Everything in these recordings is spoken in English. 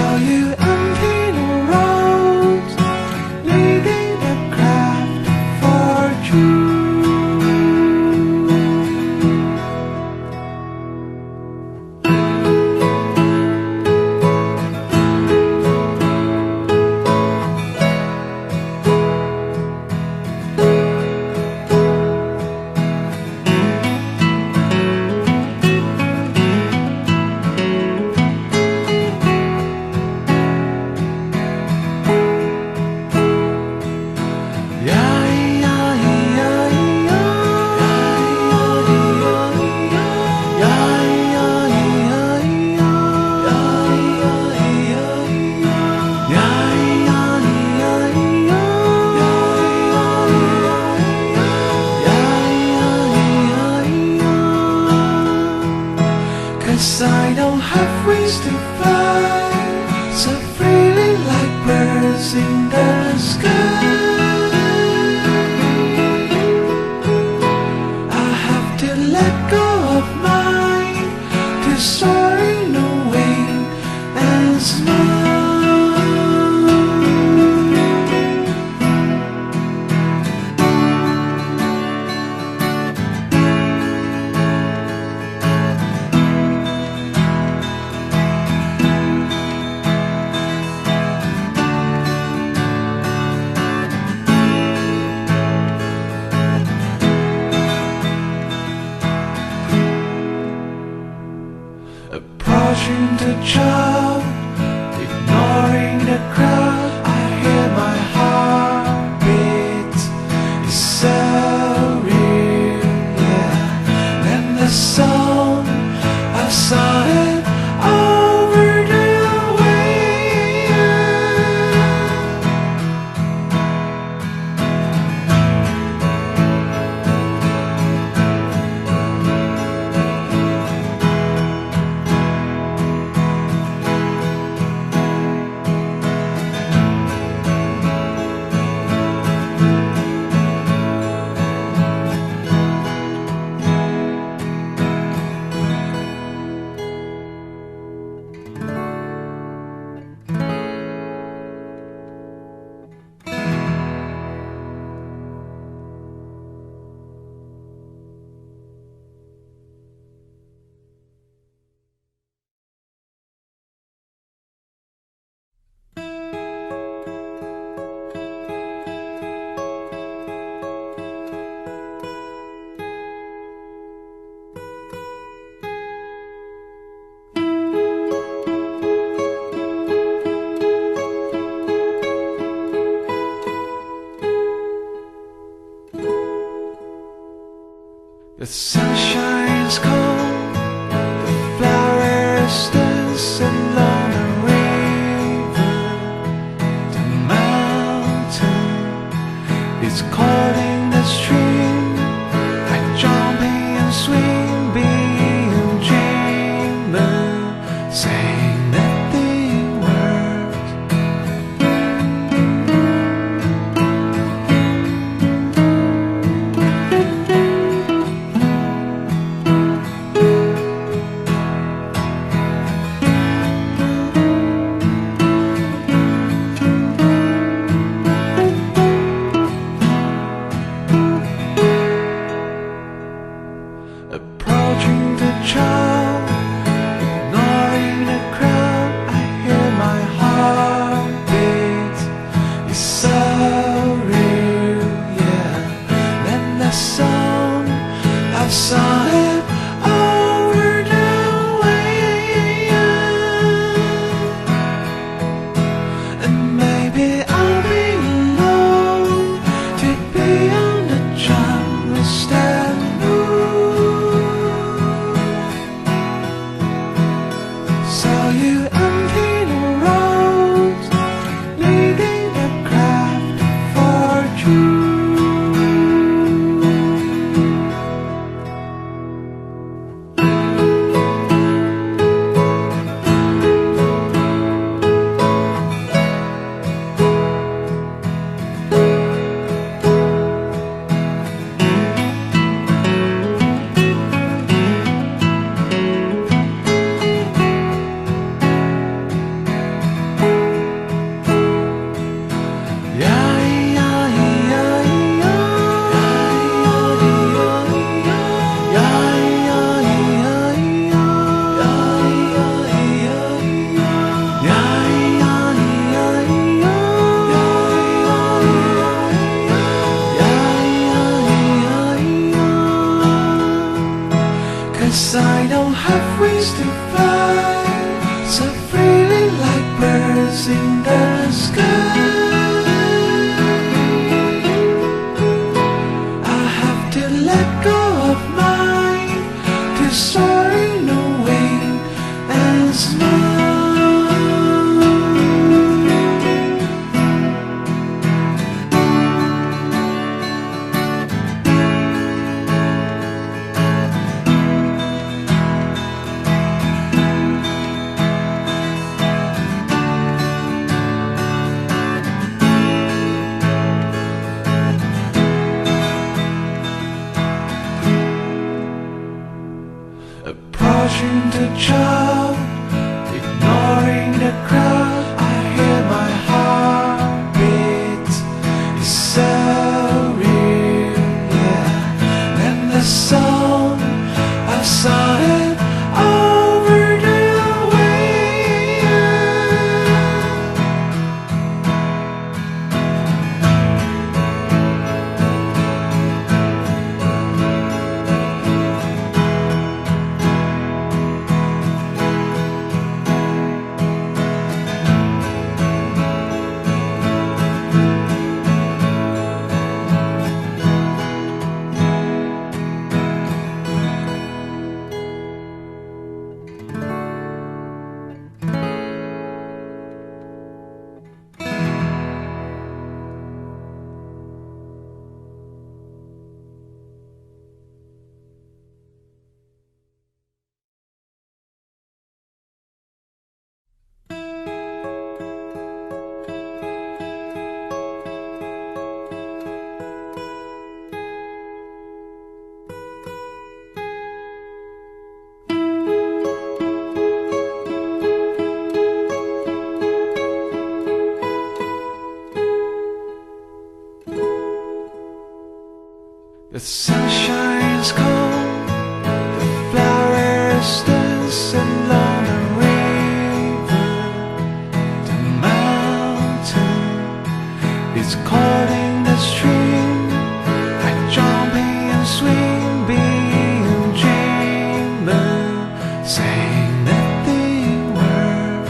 While you empty the roads, leading the craft for June. Cause I don't have wings to fly so freely like birds in the sky. I have to let go of mine to soar in the wind and smile. Approaching the child, ignoring the crowd, I hear my heart beat. It's so real, yeah. And the song I've sung it over the way. The sunshines cold, the flowers dance along the river. The mountain is calling the stream, like jumping and swimming and dreaming, saying nothing words. stars in the sky. I have to let go of mine to soaring away and smile. Approaching the child, ignoring the crowd, I hear my heartbeat. It's so real, yeah. And the song I sung it over the way. The sunshine is cold, the flowers dance along the river. The mountain is calling the stream, like jumping and swimming, dreaming, saying nothing words.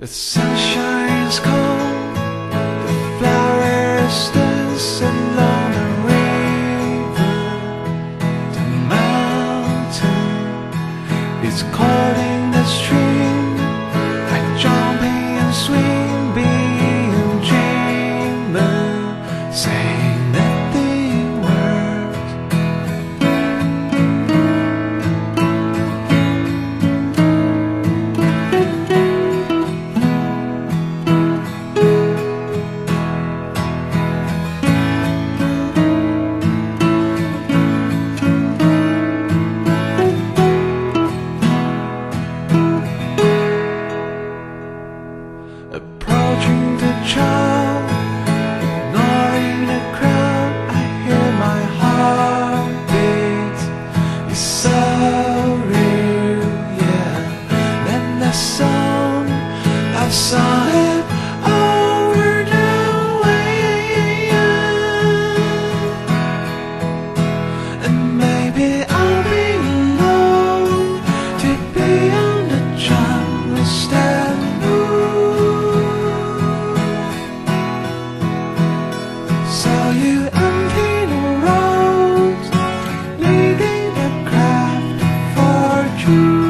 The sunshine is cold, the flowers dance along the river. The mountain is calling the stream, like jumping and swimming and dreaming, saying nothing words. Approaching the child, ignoring the crowd, I hear my heart beat. It's so real, yeah. Then the song, I've sung it over the way, and maybe I'll be alone to be on the jungle stand. So you empty the roads, leading the craft for truth.